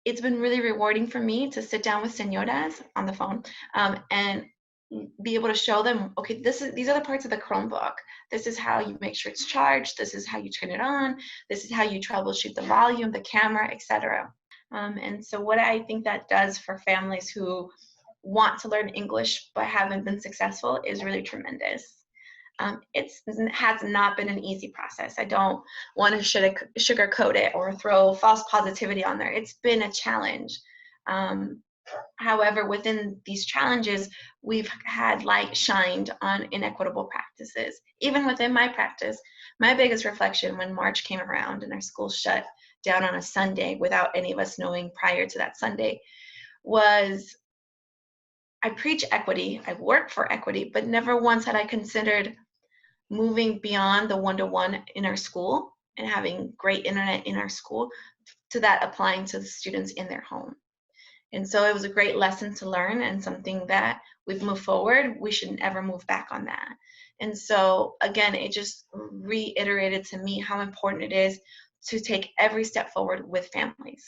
it's been really rewarding for me to sit down with senoras on the phone, and be able to show them, okay, these are the parts of the Chromebook. This is how you make sure it's charged. This is how you turn it on. This is how you troubleshoot the volume, the camera, etc. And so what I think that does for families who want to learn English but haven't been successful is really tremendous. It has not been an easy process. I don't want to sugarcoat it or throw false positivity on there. It's been a challenge. Um, However, within these challenges, we've had light shined on inequitable practices. Even within my practice, my biggest reflection when March came around and our school shut down on a Sunday without any of us knowing prior to that Sunday was I preach equity, I work for equity, but never once had I considered moving beyond the one-to-one in our school and having great internet in our school to that applying to the students in their home. And so it was a great lesson to learn and something that we've moved forward. We shouldn't ever move back on that. And so again, it just reiterated to me how important it is to take every step forward with families.